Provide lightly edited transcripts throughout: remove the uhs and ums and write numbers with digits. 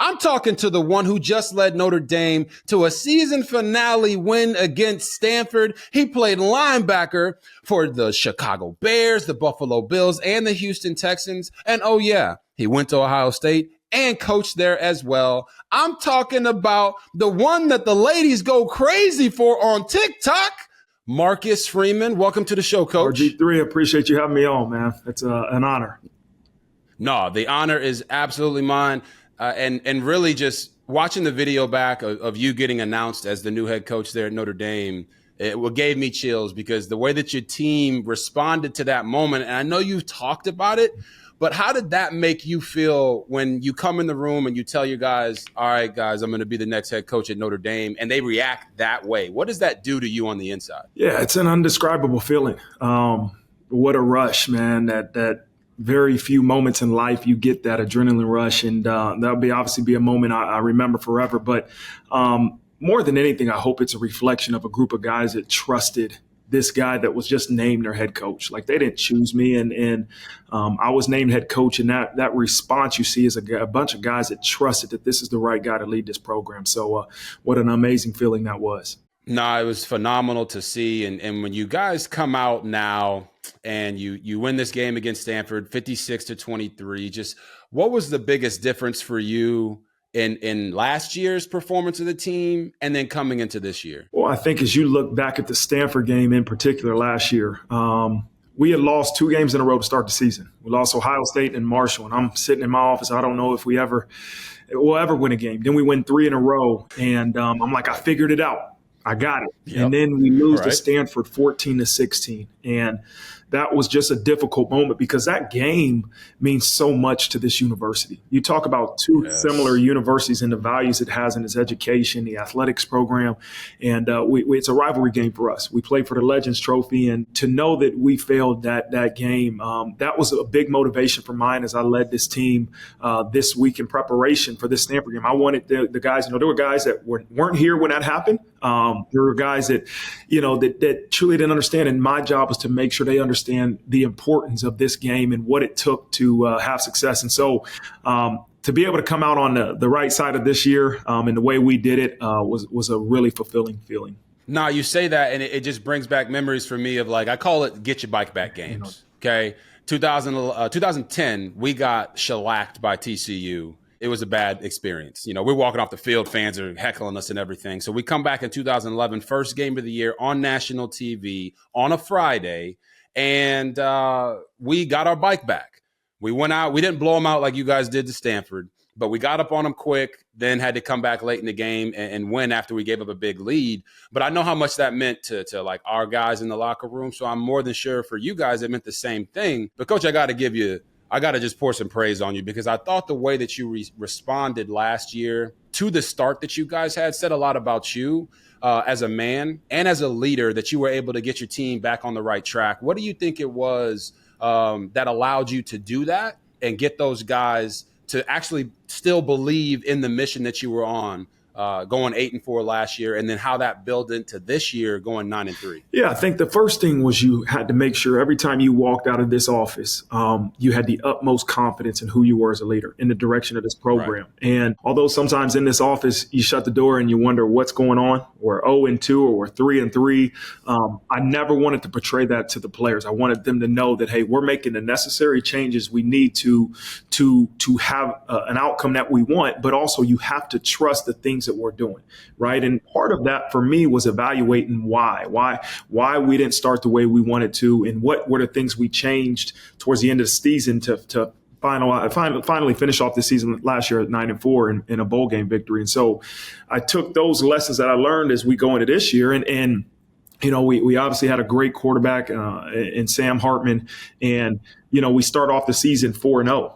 I'm talking to the one who just led Notre Dame to a season finale win against Stanford. He played linebacker for the Chicago Bears, the Buffalo Bills, and the Houston Texans. And oh yeah, he went to Ohio State and coached there as well. I'm talking about the one that the ladies go crazy for on TikTok, Marcus Freeman. Welcome to the show, Coach. RG3, appreciate you having me on, man. It's an honor. No, the honor is absolutely mine. And really just watching the video back of you getting announced as the new head coach there at Notre Dame, it gave me chills because the way that your team responded to that moment, and I know you've talked about it, but how did that make you feel when you come in the room and you tell your guys, all right, guys, I'm going to be the next head coach at Notre Dame, and they react that way? What does that do to you on the inside? Yeah, it's an indescribable feeling. What a rush, man, that very few moments in life you get that adrenaline rush, and that'll be obviously be a moment I remember forever. But more than anything, I hope it's a reflection of a group of guys that trusted this guy that was just named their head coach. Like, they didn't choose me, and I was named head coach, and that response you see is a bunch of guys that trusted that this is the right guy to lead this program. So what an amazing feeling that was. No, it was phenomenal to see. And when you guys come out now and you win this game against Stanford, 56-23, just what was the biggest difference for you in last year's performance of the team and then coming into this year? Well, I think as you look back at the Stanford game in particular last year, we had lost 2 games in a row to start the season. We lost Ohio State and Marshall, and I'm sitting in my office. I don't know if we'll ever win a game. Then we win 3 in a row, and I'm like, I figured it out. I got it. Yep. And then we lose to Stanford 14-16. And that was just a difficult moment because that game means so much to this university. You talk about 2 similar universities and the values it has in its education, the athletics program, and it's a rivalry game for us. We play for the Legends Trophy, and to know that we failed that game, that was a big motivation for mine as I led this team this week in preparation for this Stanford game. I wanted the guys, there were guys that weren't here when that happened. There were guys that, that truly didn't understand, and my job was to make sure they understand the importance of this game and what it took to have success. And so to be able to come out on the right side of this year and the way we did it was a really fulfilling feeling. No, you say that, and it just brings back memories for me of, like, I call it get your bike back games. Okay, 2010, we got shellacked by TCU. It was a bad experience. We're walking off the field, fans are heckling us and everything. So we come back in 2011, first game of the year on national TV on a Friday, and we got our bike back. We went out. We didn't blow them out like you guys did to Stanford, but we got up on them quick, then had to come back late in the game and win after we gave up a big lead. But I know how much that meant to like our guys in the locker room, so I'm more than sure for you guys it meant the same thing. But, Coach, I got to just pour some praise on you because I thought the way that you responded last year to the start that you guys had said a lot about you as a man and as a leader, that you were able to get your team back on the right track. What do you think it was that allowed you to do that and get those guys to actually still believe in the mission that you were on, going 8-4 last year, and then how that built into this year going 9-3? Yeah, I think the first thing was you had to make sure every time you walked out of this office, you had the utmost confidence in who you were as a leader in the direction of this program. Right. And although sometimes in this office you shut the door and you wonder what's going on, we're 0-2 or we're 3-3, I never wanted to portray that to the players. I wanted them to know that, hey, we're making the necessary changes we need to have an outcome that we want, but also you have to trust the things that we're doing, right? And part of that for me was evaluating why we didn't start the way we wanted to, and what were the things we changed towards the end of the season to finally finish off the season last year at 9-4 in a bowl game victory. And so I took those lessons that I learned as we go into this year, and we obviously had a great quarterback in Sam Hartman, and we start off the season 4-0.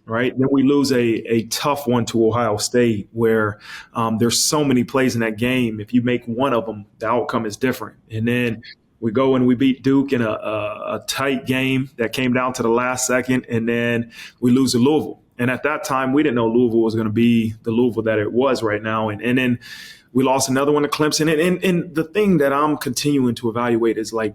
Right. Then we lose a tough one to Ohio State where there's so many plays in that game. If you make one of them, the outcome is different. And then we go and we beat Duke in a tight game that came down to the last second. And then we lose to Louisville. And at that time, we didn't know Louisville was going to be the Louisville that it was right now. And then we lost another one to Clemson. And the thing that I'm continuing to evaluate is, like,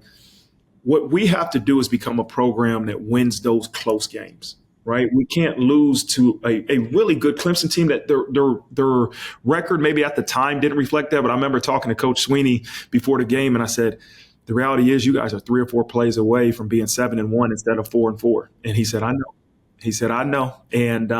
what we have to do is become a program that wins those close games. right? We can't lose to a really good Clemson team that their record maybe at the time didn't reflect that. But I remember talking to Coach Sweeney before the game, and I said, the reality is you guys are 3 or 4 plays away from being 7-1 instead of 4-4. And he said, I know. He said, I know. And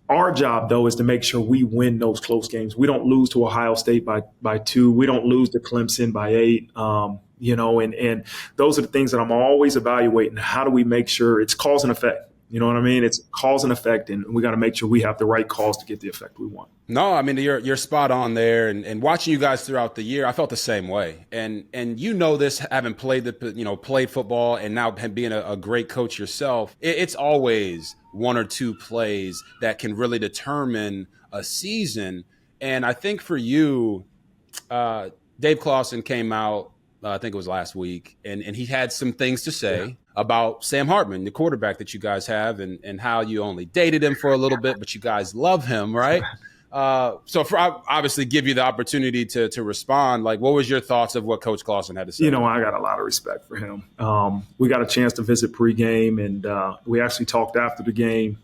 our job, though, is to make sure we win those close games. We don't lose to Ohio State by 2. We don't lose to Clemson by 8. And those are the things that I'm always evaluating. How do we make sure it's cause and effect? You know what I mean? It's cause and effect, and we got to make sure we have the right calls to get the effect we want. No, I mean, you're spot on there. And watching you guys throughout the year, I felt the same way. And this, having played played football and now being a great coach yourself, it's always 1 or 2 plays that can really determine a season. And I think for you, Dave Clawson came out, I think it was last week, and he had some things to say about Sam Hartman, the quarterback that you guys have, and how you only dated him for a little bit, but you guys love him, right? So for obviously give you the opportunity to respond, like, what was your thoughts of what Coach Clawson had to say? I got a lot of respect for him. We got a chance to visit pregame, and we actually talked after the game.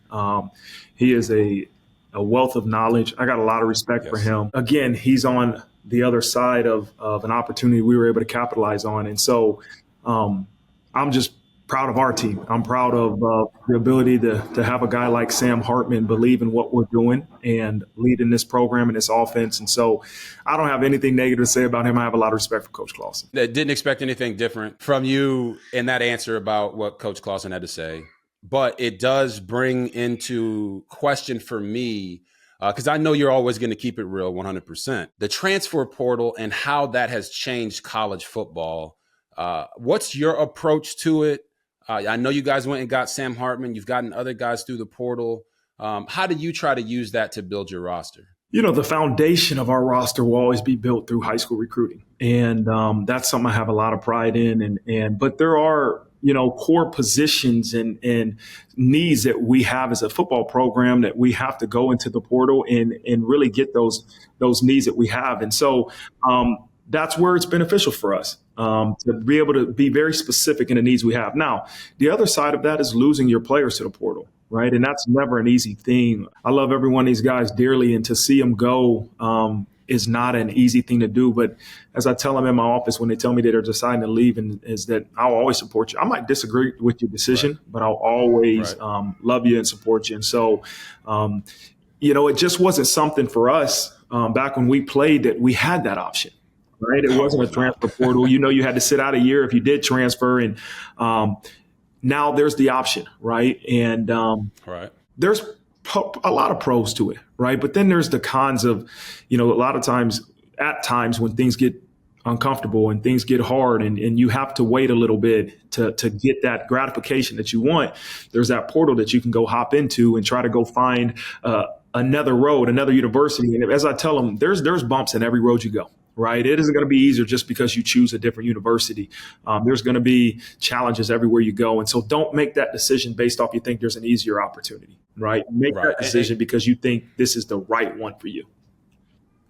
He is a wealth of knowledge. I got a lot of respect for him. Again, he's on the other side of an opportunity we were able to capitalize on. And so I'm just proud of our team. I'm proud of the ability to have a guy like Sam Hartman believe in what we're doing and leading this program and this offense. And so I don't have anything negative to say about him. I have a lot of respect for Coach Clawson. Didn't expect anything different from you in that answer about what Coach Clawson had to say. But it does bring into question for me, because I know you're always going to keep it real 100%, the transfer portal and how that has changed college football. What's your approach to it? I know you guys went and got Sam Hartman. You've gotten other guys through the portal. How do you try to use that to build your roster? The foundation of our roster will always be built through high school recruiting. And that's something I have a lot of pride in. But there are, core positions and needs that we have as a football program that we have to go into the portal and really get those needs that we have. And so that's where it's beneficial for us to be able to be very specific in the needs we have. Now, the other side of that is losing your players to the portal, right? And that's never an easy thing. I love every one of these guys dearly, and to see them go is not an easy thing to do. But as I tell them in my office when they tell me that they're deciding to leave, is that I'll always support you. I might disagree with your decision, but I'll always love you and support you. And so, it just wasn't something for us back when we played that we had that option. Right, it wasn't a transfer portal. You had to sit out a year if you did transfer, and now there's the option, right? And there's a lot of pros to it, right? But then there's the cons of, a lot of times, at times when things get uncomfortable and things get hard, and you have to wait a little bit to get that gratification that you want. There's that portal that you can go hop into and try to go find another road, another university. And as I tell them, there's bumps in every road you go. Right. It isn't going to be easier just because you choose a different university. There's going to be challenges everywhere you go. And so don't make that decision based off you think there's an easier opportunity. Right. Make that decision because you think this is the right one for you.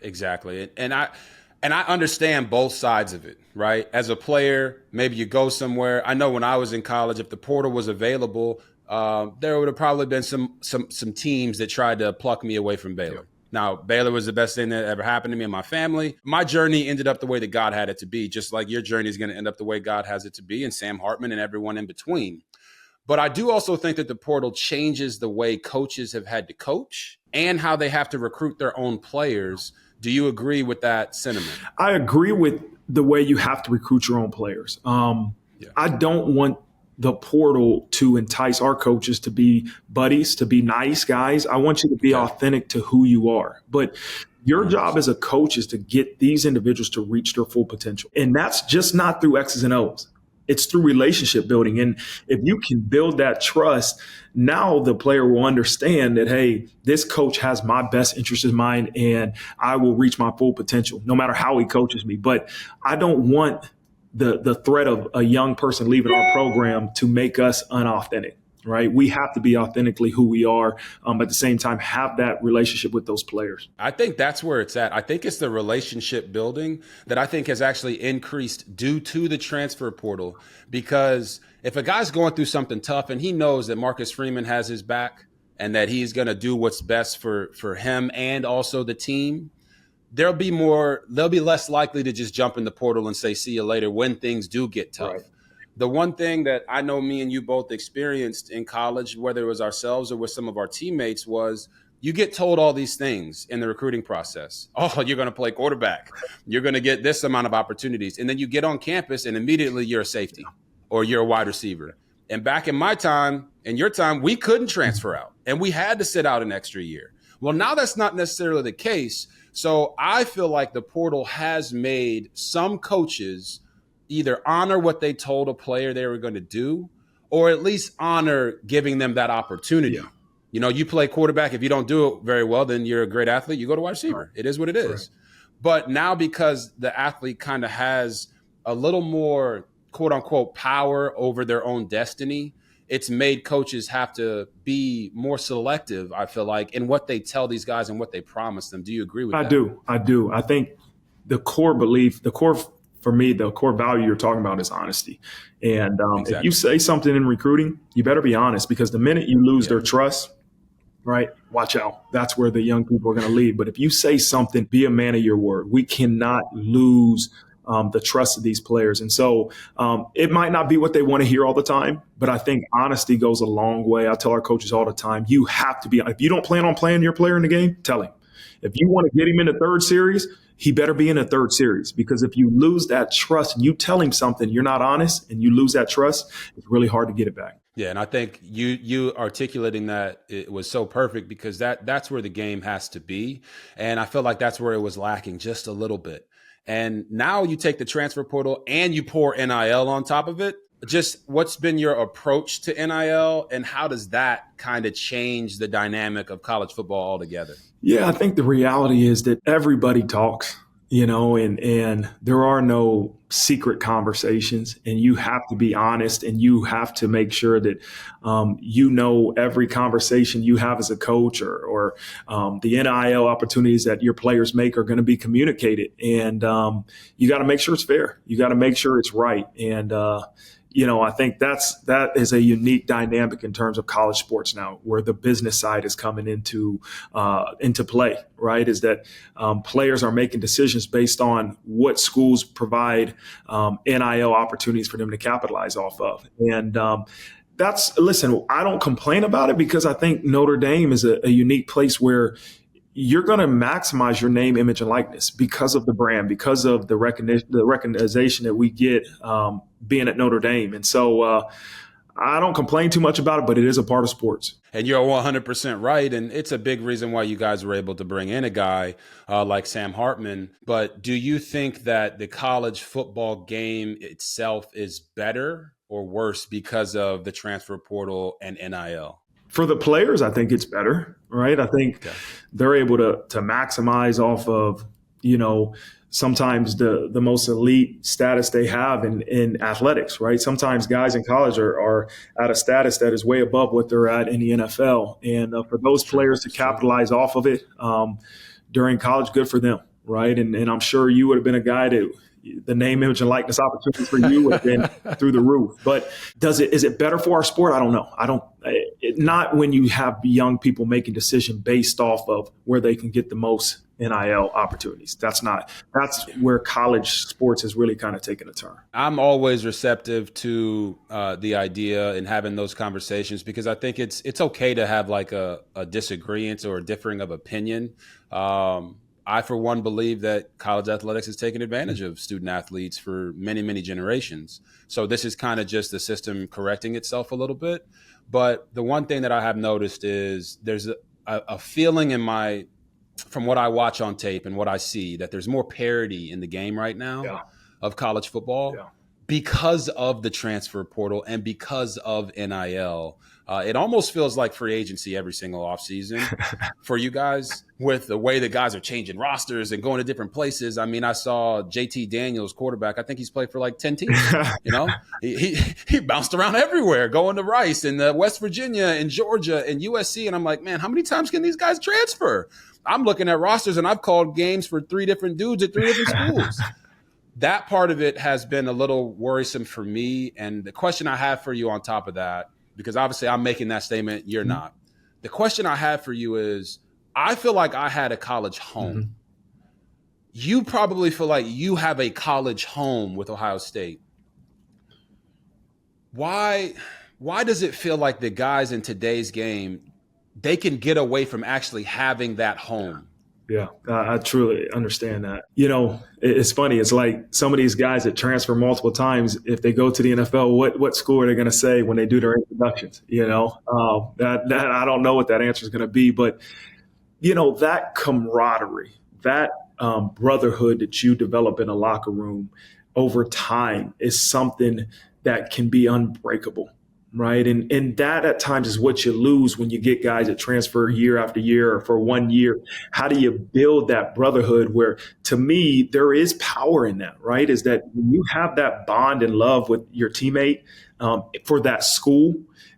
Exactly. And I understand both sides of it. Right. As a player, maybe you go somewhere. I know when I was in college, if the portal was available, there would have probably been some teams that tried to pluck me away from Baylor. Now, Baylor was the best thing that ever happened to me and my family. My journey ended up the way that God had it to be, just like your journey is going to end up the way God has it to be, and Sam Hartman and everyone in between. But I do also think that the portal changes the way coaches have had to coach and how they have to recruit their own players. Do you agree with that sentiment? I agree with the way you have to recruit your own players. I don't want the portal to entice our coaches to be buddies, to be nice guys. I want you to be authentic to who you are. But your job as a coach is to get these individuals to reach their full potential. And that's just not through X's and O's. It's through relationship building. And if you can build that trust, now the player will understand that, hey, this coach has my best interest in mind and I will reach my full potential no matter how he coaches me. But I don't want the threat of a young person leaving our program to make us unauthentic. right? We have to be authentically who we are. At the same time, have that relationship with those players. I think that's where it's at. I think it's the relationship building that I think has actually increased due to the transfer portal. Because if a guy's going through something tough and he knows that Marcus Freeman has his back and that he's going to do what's best for him and also the team, they'll be less likely to just jump in the portal and say, see you later when things do get tough. Right. The one thing that I know me and you both experienced in college, whether it was ourselves or with some of our teammates, was you get told all these things in the recruiting process. Oh, you're going to play quarterback. You're going to get this amount of opportunities. And then you get on campus and immediately you're a safety or you're a wide receiver. And back in my time, in your time, we couldn't transfer out and we had to sit out an extra year. Well, now that's not necessarily the case. So I feel like the portal has made some coaches either honor what they told a player they were going to do, or at least honor giving them that opportunity. Yeah. You know, you play quarterback. If you don't do it very well, then you're a great athlete. You go to wide receiver. Right. It is what it is. Right. But now because the athlete kind of has a little more, quote unquote, power over their own destiny, it's made coaches have to be more selective, I feel like, in what they tell these guys and what they promise them. Do you agree with that? I do. I think the core value you're talking about is honesty. And exactly. If you say something in recruiting, you better be honest, because the minute you lose their trust, right, watch out. That's where the young people are going to leave. But if you say something, be a man of your word. We cannot lose the trust of these players. And so it might not be what they want to hear all the time, but I think honesty goes a long way. I tell our coaches all the time, you have to be, if you don't plan on playing your player in the game, tell him. If you want to get him in the third series, he better be in a third series, because if you lose that trust and you tell him something, you're not honest, and you lose that trust, it's really hard to get it back. Yeah, and I think you articulating that, it was so perfect, because that's where the game has to be. And I feel like that's where it was lacking just a little bit. And now you take the transfer portal and you pour NIL on top of it. Just what's been your approach to NIL, and how does that kind of change the dynamic of college football altogether? Yeah, I think the reality is that everybody talks, you know, and there are no secret conversations, and you have to be honest, and you have to make sure that, you know, every conversation you have as a coach or the NIL opportunities that your players make are going to be communicated. And you got to make sure it's fair. You got to make sure it's right. And, you know, I think that is a unique dynamic in terms of college sports now, where the business side is coming into play, right? Is that players are making decisions based on what schools provide NIL opportunities for them to capitalize off of. And listen, I don't complain about it, because I think Notre Dame is a unique place where you're going to maximize your name, image, and likeness because of the brand, because of the recognition that we get being at Notre Dame. And so I don't complain too much about it, but it is a part of sports. And you're 100% right. And it's a big reason why you guys were able to bring in a guy like Sam Hartman. But do you think that the college football game itself is better or worse because of the transfer portal and NIL? For the players, I think it's better, right? I think they're able to maximize off of, you know, sometimes the most elite status they have in athletics, right? Sometimes guys in college are at a status that is way above what they're at in the NFL. And for those players to capitalize off of it during college, good for them, right? And I'm sure you would have been a guy that the name, image, and likeness opportunities for you would have been through the roof. But is it better for our sport? I don't know. Not when you have young people making decisions based off of where they can get the most NIL opportunities. That's where college sports has really kind of taken a turn. I'm always receptive to the idea and having those conversations, because I think it's okay to have like a disagreement or a differing of opinion. I, for one, believe that college athletics has taken advantage of student athletes for many, many generations. So this is kind of just the system correcting itself a little bit. But the one thing that I have noticed is there's a feeling from what I watch on tape and what I see, that there's more parity in the game right now of college football because of the transfer portal and because of NIL. It almost feels like free agency every single offseason for you guys with the way the guys are changing rosters and going to different places. I mean, I saw JT Daniels, quarterback. I think he's played for like 10 teams. You know, he bounced around everywhere, going to Rice and West Virginia and Georgia and USC. And I'm like, man, how many times can these guys transfer? I'm looking at rosters and I've called games for 3 different dudes at 3 different schools. That part of it has been a little worrisome for me. And the question I have for you on top of that, because obviously I'm making that statement, you're not. The question I have for you is, I feel like I had a college home. You probably feel like you have a college home with Ohio State. Why does it feel like the guys in today's game, they can get away from actually having that home? Yeah, I truly understand that. You know, it's funny. It's like some of these guys that transfer multiple times, if they go to the NFL, what school are they going to say when they do their introductions? You know, that I don't know what that answer is going to be. But, you know, that camaraderie, that brotherhood that you develop in a locker room over time is something that can be unbreakable. Right. And that at times is what you lose when you get guys that transfer year after year or for 1 year. How do you build that brotherhood where, to me, there is power in that, right? Is that when you have that bond and love with your teammate for that school,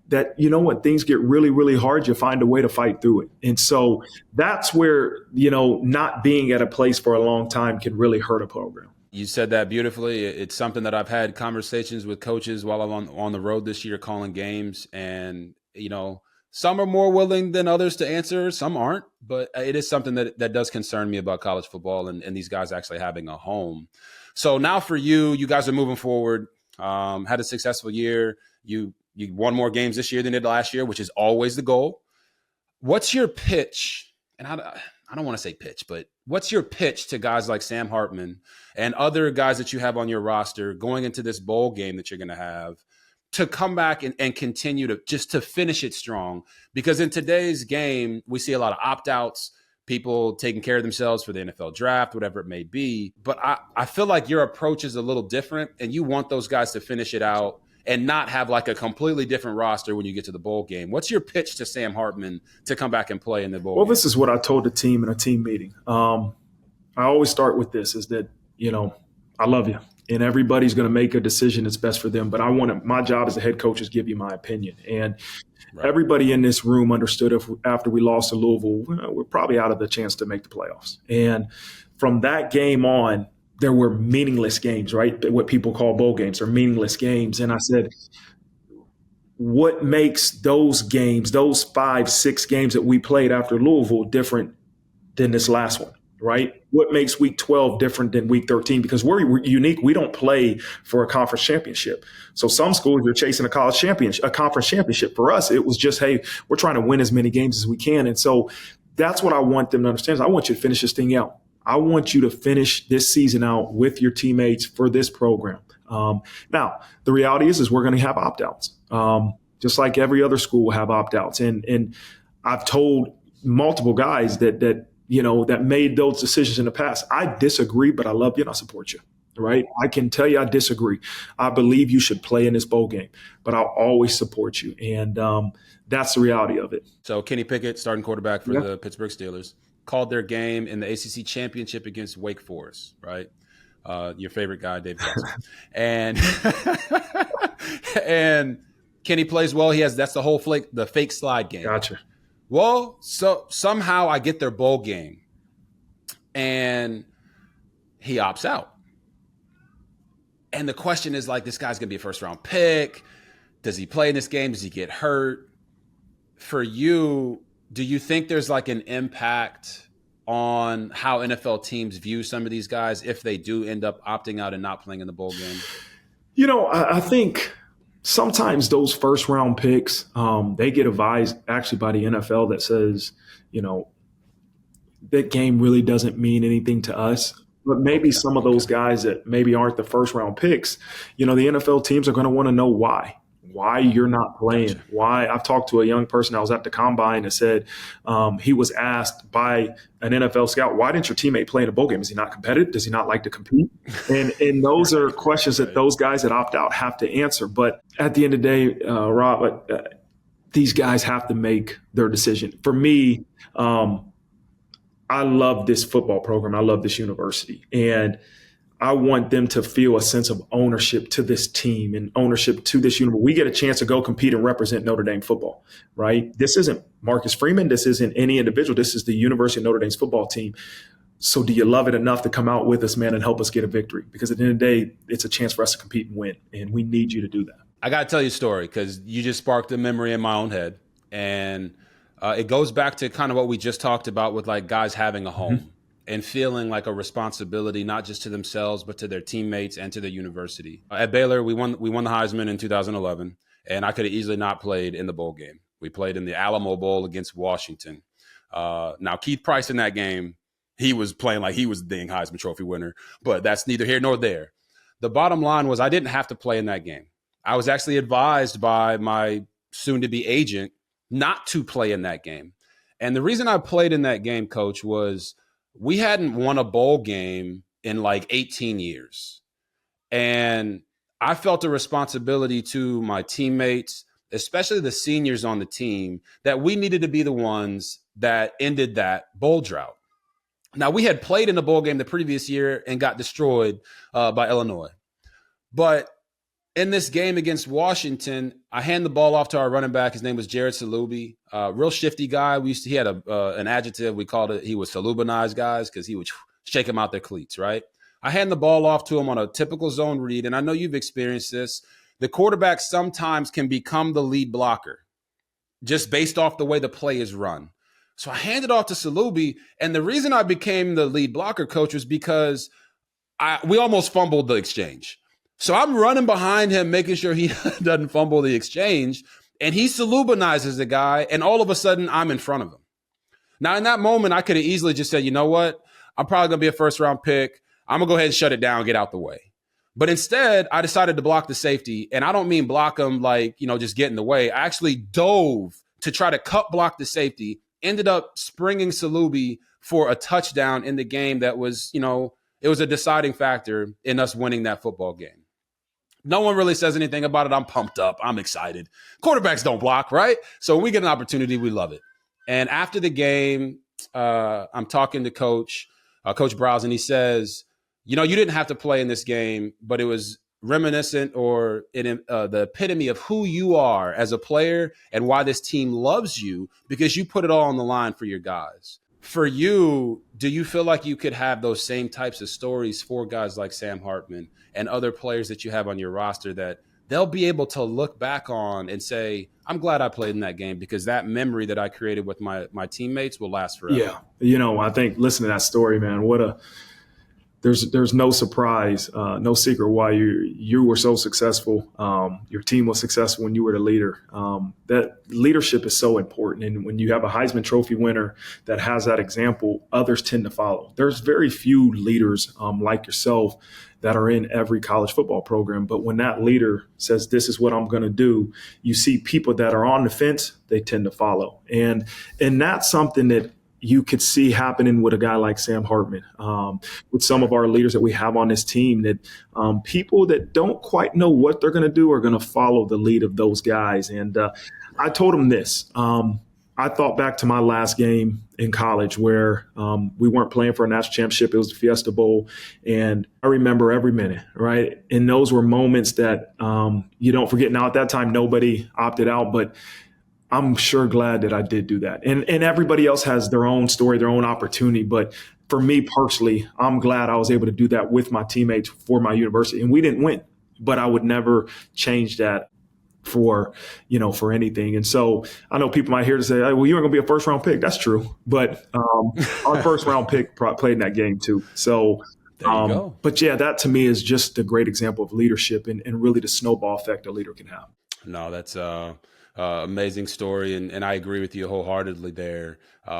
that, you know, when things get really, really hard, you find a way to fight through it. And so that's where, you know, not being at a place for a long time can really hurt a program. You said that beautifully. It's something that I've had conversations with coaches while I'm on the road this year calling games. And, you know, some are more willing than others to answer. Some aren't. But it is something that does concern me about college football and these guys actually having a home. So now for you guys are moving forward, had a successful year. You won more games this year than you did last year, which is always the goal. What's your pitch? And I don't want to say pitch, but what's your pitch to guys like Sam Hartman and other guys that you have on your roster going into this bowl game that you're going to have to come back and continue to finish it strong? Because in today's game, we see a lot of opt-outs, people taking care of themselves for the NFL draft, whatever it may be. But I feel like your approach is a little different, and you want those guys to finish it out and not have like a completely different roster when you get to the bowl game. What's your pitch to Sam Hartman to come back and play in the bowl game? This is what I told the team in a team meeting. I always start with this, is that, you know, I love you, and everybody's going to make a decision that's best for them. But my job as a head coach is give you my opinion. And everybody in this room understood after we lost to Louisville, we're probably out of the chance to make the playoffs. And from that game on, there were meaningless games, right? What people call bowl games are meaningless games. And I said, what makes those games, those 5-6 games that we played after Louisville, different than this last one, right? What makes week 12 different than week 13? Because we're unique. We don't play for a conference championship. So some schools are chasing a conference championship. For us, it was just, hey, we're trying to win as many games as we can. And so that's what I want them to understand. I want you to finish this thing out. I want you to finish this season out with your teammates for this program. Now, the reality is we're going to have opt-outs, just like every other school will have opt-outs. And I've told multiple guys that made those decisions in the past. I disagree, but I love you and I support you, right? I can tell you I disagree. I believe you should play in this bowl game, but I'll always support you. And that's the reality of it. So Kenny Pickett, starting quarterback for the Pittsburgh Steelers, called their game in the ACC championship against Wake Forest, right? Your favorite guy, Dave Clawson. and Kenny plays well. That's the whole the fake slide game. Gotcha. Well, so somehow I get their bowl game and he opts out. And the question is like, this guy's going to be a first round pick. Does he play in this game? Does he get hurt? For you, do you think there's like an impact on how NFL teams view some of these guys if they do end up opting out and not playing in the bowl game? You know, I think sometimes those first round picks, they get advised actually by the NFL that says, you know, that game really doesn't mean anything to us. But maybe some of those guys that maybe aren't the first round picks, you know, the NFL teams are going to want to know why you're not playing. Gotcha. Why? I've talked to a young person that was at the combine that said he was asked by an NFL scout, why didn't your teammate play in a bowl game? Is he not competitive? Does he not like to compete? And those are questions that those guys that opt out have to answer. But at the end of the day, Rob, these guys have to make their decision. For me, I love this football program. I love this university. And I want them to feel a sense of ownership to this team and ownership to this university. We get a chance to go compete and represent Notre Dame football, right? This isn't Marcus Freeman. This isn't any individual. This is the University of Notre Dame's football team. So do you love it enough to come out with us, man, and help us get a victory? Because at the end of the day, it's a chance for us to compete and win, and we need you to do that. I got to tell you a story because you just sparked a memory in my own head. And it goes back to kind of what we just talked about with like guys having a home. Mm-hmm. And feeling like a responsibility, not just to themselves, but to their teammates and to their university. At Baylor, we won the Heisman in 2011, and I could have easily not played in the bowl game. We played in the Alamo Bowl against Washington. Now, Keith Price in that game, he was playing like he was the dang Heisman Trophy winner, but that's neither here nor there. The bottom line was I didn't have to play in that game. I was actually advised by my soon-to-be agent not to play in that game. And the reason I played in that game, Coach, was we hadn't won a bowl game in like 18 years. And I felt a responsibility to my teammates, especially the seniors on the team, that we needed to be the ones that ended that bowl drought. Now, we had played in a bowl game the previous year and got destroyed by Illinois. But in this game against Washington, I hand the ball off to our running back. His name was Jared Salubi, real shifty guy. He had an adjective. We called it, he was Salubanized guys because he would shake them out their cleats, right? I hand the ball off to him on a typical zone read, and I know you've experienced this. The quarterback sometimes can become the lead blocker just based off the way the play is run. So I handed off to Salubi, and the reason I became the lead blocker, Coach, was because we almost fumbled the exchange. So I'm running behind him, making sure he doesn't fumble the exchange, and he Salubanizes the guy, and all of a sudden, I'm in front of him. Now, in that moment, I could have easily just said, you know what? I'm probably going to be a first-round pick. I'm going to go ahead and shut it down and get out the way. But instead, I decided to block the safety, and I don't mean block him like, just get in the way. I actually dove to try to cut block the safety, ended up springing Salubi for a touchdown in the game that was, it was a deciding factor in us winning that football game. No one really says anything about it. I'm pumped up. I'm excited. Quarterbacks don't block, right? So when we get an opportunity, we love it. And after the game, I'm talking to Coach Browse, and he says, you didn't have to play in this game, but it was reminiscent or the epitome of who you are as a player and why this team loves you because you put it all on the line for your guys. For you, do you feel like you could have those same types of stories for guys like Sam Hartman and other players that you have on your roster that they'll be able to look back on and say, I'm glad I played in that game because that memory that I created with my teammates will last forever? Yeah. I think listen to that story, man. There's no surprise, no secret why you were so successful. Your team was successful when you were the leader. That leadership is so important. And when you have a Heisman Trophy winner that has that example, others tend to follow. There's very few leaders like yourself that are in every college football program. But when that leader says, this is what I'm going to do, you see people that are on the fence, they tend to follow. And that's something that you could see happening with a guy like Sam Hartman, with some of our leaders that we have on this team, that people that don't quite know what they're going to do are going to follow the lead of those guys. And I told him this. I thought back to my last game in college where we weren't playing for a national championship. It was the Fiesta Bowl. And I remember every minute, right? And those were moments that you don't forget. Now, at that time, nobody opted out, but I'm sure glad that I did do that. And everybody else has their own story, their own opportunity. But for me personally, I'm glad I was able to do that with my teammates for my university. And we didn't win, but I would never change that for anything. And so I know people might hear to say, hey, well, you aren't going to be a first round pick. That's true. But our first round pick played in that game too. So there you go. But yeah, that to me is just a great example of leadership and really the snowball effect a leader can have. No, that's amazing story, and I agree with you wholeheartedly there.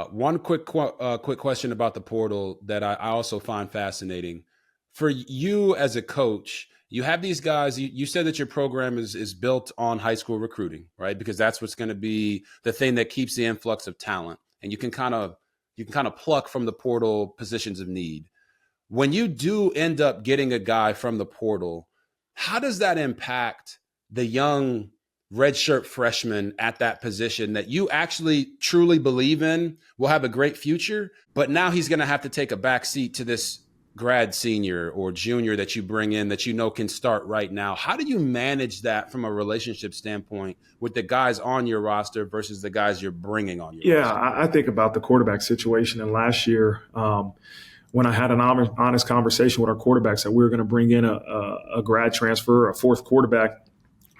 One quick question about the portal that I also find fascinating. For you as a coach, you have these guys, you said that your program is built on high school recruiting, right? Because that's what's going to be the thing that keeps the influx of talent. And you can kind of pluck from the portal positions of need. When you do end up getting a guy from the portal, how does that impact the young redshirt freshman at that position that you actually truly believe in will have a great future, but now he's going to have to take a back seat to this grad senior or junior that you bring in that you know can start right now. How do you manage that from a relationship standpoint with the guys on your roster versus the guys you're bringing on your roster? I think about the quarterback situation. And last year, when I had an honest conversation with our quarterbacks that we were going to bring in a grad transfer, a fourth quarterback,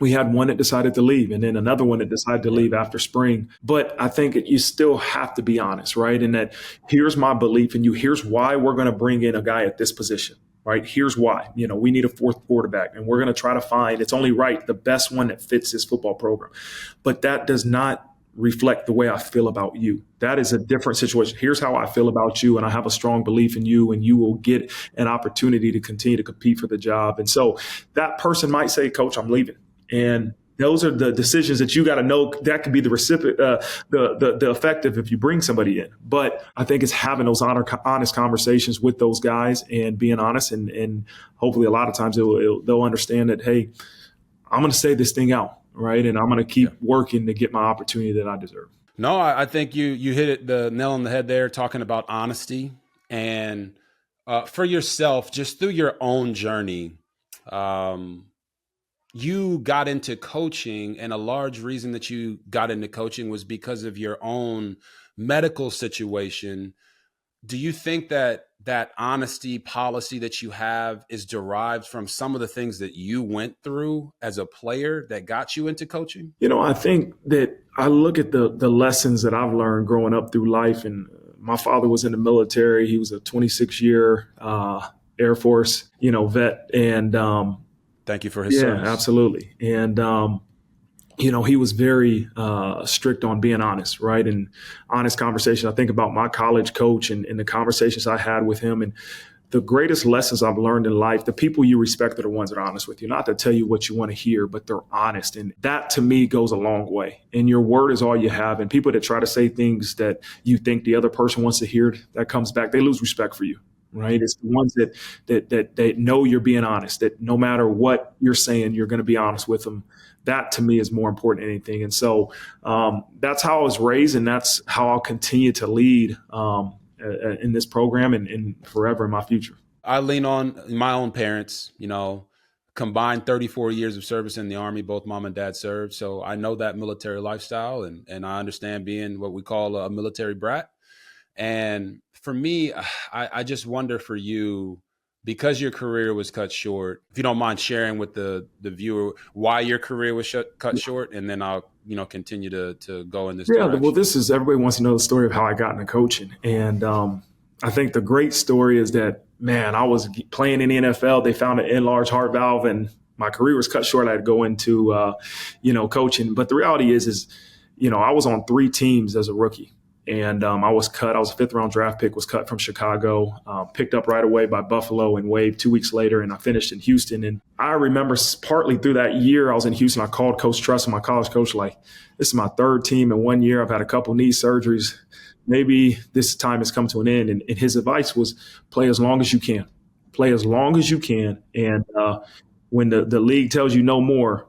we had one that decided to leave and then another one that decided to leave after spring. But I think you still have to be honest, right? And that here's my belief in you. Here's why we're going to bring in a guy at this position, right? Here's why. We need a fourth quarterback and we're going to try to find, it's only right, the best one that fits this football program. But that does not reflect the way I feel about you. That is a different situation. Here's how I feel about you, and I have a strong belief in you, and you will get an opportunity to continue to compete for the job. And so that person might say, Coach, I'm leaving. And those are the decisions that you got to know. That could be the recipient, the effective if you bring somebody in. But I think it's having those honest conversations with those guys and being honest, and hopefully a lot of times they'll understand that, hey, I'm going to say this thing out, right? And I'm going to keep working to get my opportunity that I deserve. No, I think you hit the nail on the head there, talking about honesty. And for yourself, just through your own journey, you got into coaching, and a large reason that you got into coaching was because of your own medical situation. Do you think that honesty policy that you have is derived from some of the things that you went through as a player that got you into coaching? I think that I look at the lessons that I've learned growing up through life. And my father was in the military. He was a 26-year Air Force, vet. And thank you for his service. Yeah, absolutely. And he was very strict on being honest, right? And honest conversation. I think about my college coach and the conversations I had with him. And the greatest lessons I've learned in life, the people you respect are the ones that are honest with you, not to tell you what you want to hear, but they're honest. And that to me goes a long way. And your word is all you have. And people that try to say things that you think the other person wants to hear, that comes back, they lose respect for you. Right. It's the ones that know you're being honest, that no matter what you're saying, you're going to be honest with them. That to me is more important than anything. And so that's how I was raised, and that's how I'll continue to lead in this program and forever in my future. I lean on my own parents, combined 34 years of service in the Army, both mom and dad served. So I know that military lifestyle, and I understand being what we call a military brat. And for me, I just wonder for you, because your career was cut short, if you don't mind sharing with the viewer why your career was cut short, and then I'll continue to go in this direction. Well, everybody wants to know the story of how I got into coaching. And I think the great story is that, man, I was playing in the NFL. They found an enlarged heart valve, and my career was cut short. I had to go into, coaching. But the reality is, I was on 3 teams as a rookie. And I was cut. I was a 5th-round draft pick, was cut from Chicago, picked up right away by Buffalo and waived 2 weeks later, and I finished in Houston. And I remember partly through that year I was in Houston, I called Coach Truss, my college coach, like, this is my 3rd team in 1 year. I've had a couple knee surgeries. Maybe this time has come to an end. And his advice was play as long as you can. Play as long as you can. And when the league tells you no more,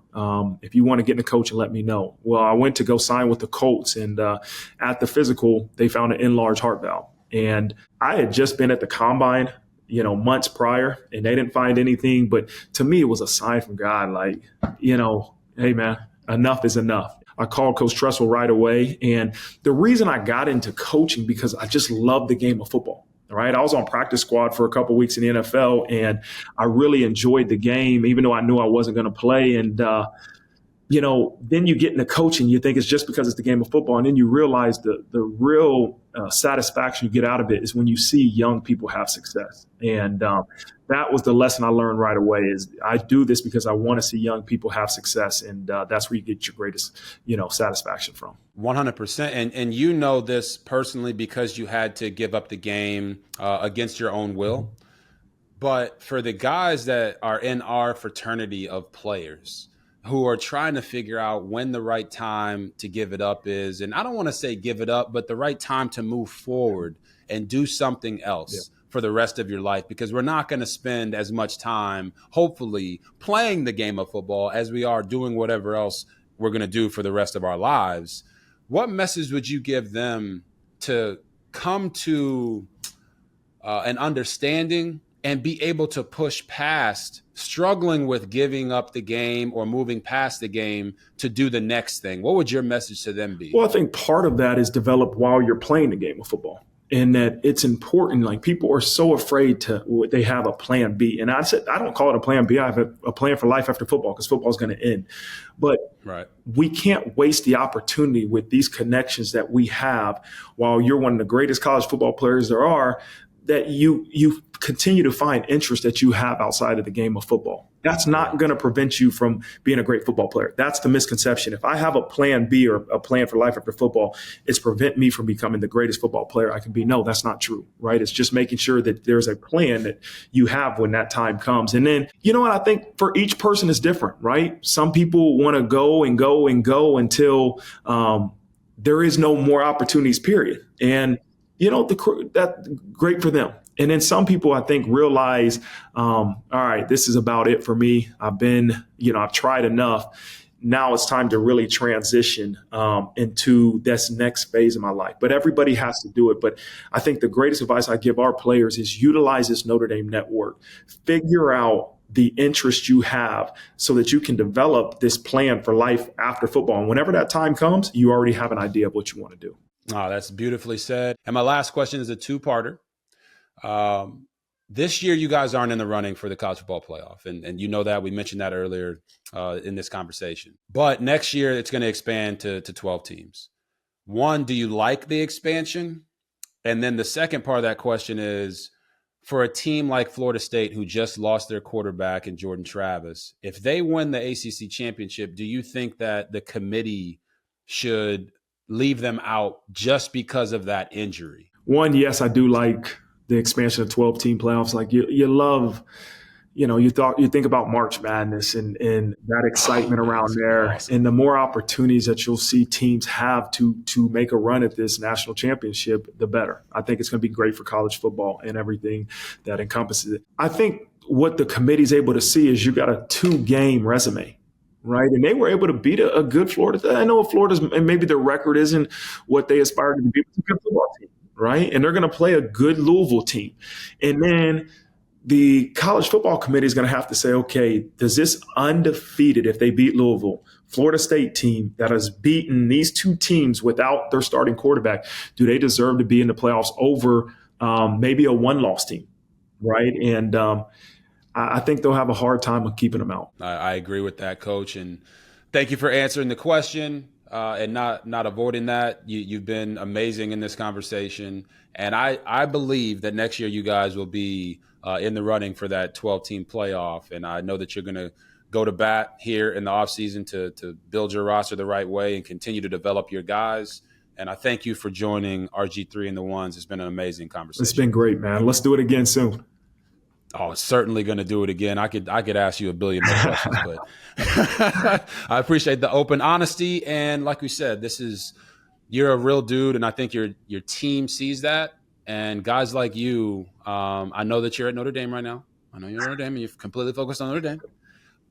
if you want to get in the coaching, let me know. Well, I went to go sign with the Colts, and at the physical, they found an enlarged heart valve. And I had just been at the combine, months prior, and they didn't find anything. But to me, it was a sign from God, like, hey, man, enough is enough. I called Coach Tressel right away. And the reason I got into coaching, because I just love the game of football. Right. I was on practice squad for a couple of weeks in the NFL, and I really enjoyed the game, even though I knew I wasn't going to play. And, then you get into coaching, you think it's just because it's the game of football. And then you realize the real satisfaction you get out of it is when you see young people have success. And that was the lesson I learned right away, is I do this because I want to see young people have success. And that's where you get your greatest, satisfaction from. 100%. And this personally because you had to give up the game against your own will. But for the guys that are in our fraternity of players who are trying to figure out when the right time to give it up is, and I don't want to say give it up, but the right time to move forward and do something else for the rest of your life, because we're not going to spend as much time, hopefully, playing the game of football as we are doing whatever else we're going to do for the rest of our lives. What message would you give them to come to an understanding and be able to push past struggling with giving up the game or moving past the game to do the next thing? What would your message to them be? Well, I think part of that is developed while you're playing the game of football. And that it's important. Like, people are so afraid they have a plan B. And I said, I don't call it a plan B. I have a plan for life after football, because football is going to end. But we can't waste the opportunity with these connections that we have while you're one of the greatest college football players there are, that you continue to find interest that you have outside of the game of football. That's not going to prevent you from being a great football player. That's the misconception. If I have a plan B or a plan for life after football, it's prevent me from becoming the greatest football player I can be. No, that's not true, right? It's just making sure that there's a plan that you have when that time comes. And then, you know what, I think for each person is different, right? Some people want to go and go and go until there is no more opportunities, period. And, you know, that's great for them. And then some people, I think, realize, all right, this is about it for me. I've tried enough. Now it's time to really transition into this next phase of my life. But everybody has to do it. But I think the greatest advice I give our players is utilize this Notre Dame network. Figure out the interest you have so that you can develop this plan for life after football. And whenever that time comes, you already have an idea of what you want to do. Oh, that's beautifully said. And my last question is a two-parter. This year, you guys aren't in the running for the college football playoff. And you know that. We mentioned that earlier in this conversation. But next year, it's going to expand to 12 teams. One, do you like the expansion? And then the second part of that question is, for a team like Florida State, who just lost their quarterback in Jordan Travis, if they win the ACC championship, do you think that the committee should leave them out just because of that injury? One, yes, I do like the expansion of 12-team playoffs. Like, you love, you think about March Madness and that excitement around there. Awesome. And the more opportunities that you'll see teams have to make a run at this national championship, the better. I think it's going to be great for college football and everything that encompasses it. I think what the committee's able to see is you got a 2-game resume. Right. And they were able to beat a good Florida. I know Florida's, and maybe their record isn't what they aspired to be. It's a good football team. Right. And they're going to play a good Louisville team. And then the college football committee is going to have to say, okay, does this undefeated, if they beat Louisville, Florida State team that has beaten these two teams without their starting quarterback, do they deserve to be in the playoffs over maybe a one-loss team? Right. And I think they'll have a hard time of keeping them out. I agree with that, Coach. And thank you for answering the question and not avoiding that. You've been amazing in this conversation. And I believe that next year you guys will be in the running for that 12-team playoff. And I know that you're going to go to bat here in the offseason to build your roster the right way and continue to develop your guys. And I thank you for joining RG3 and the Ones. It's been an amazing conversation. It's been great, man. Let's do it again soon. Oh, certainly going to do it again. I could ask you a billion more questions, but I appreciate the open honesty. And like we said, you're a real dude, and I think your team sees that. And guys like you, I know that you're at Notre Dame right now. I know you're at Notre Dame, and you're completely focused on Notre Dame.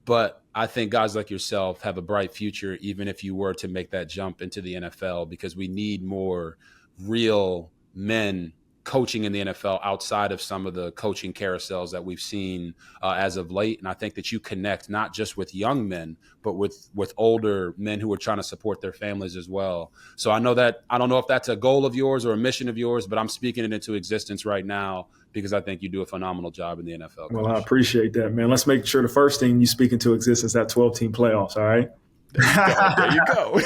But I think guys like yourself have a bright future, even if you were to make that jump into the NFL, because we need more real men coaching in the NFL outside of some of the coaching carousels that we've seen as of late. And I think that you connect not just with young men, but with older men who are trying to support their families as well. So I don't know if that's a goal of yours or a mission of yours, but I'm speaking it into existence right now because I think you do a phenomenal job in the NFL. Coach. Well, I appreciate that, man. Let's make sure the first thing you speak into existence, that 12-team playoffs, all right? There you go.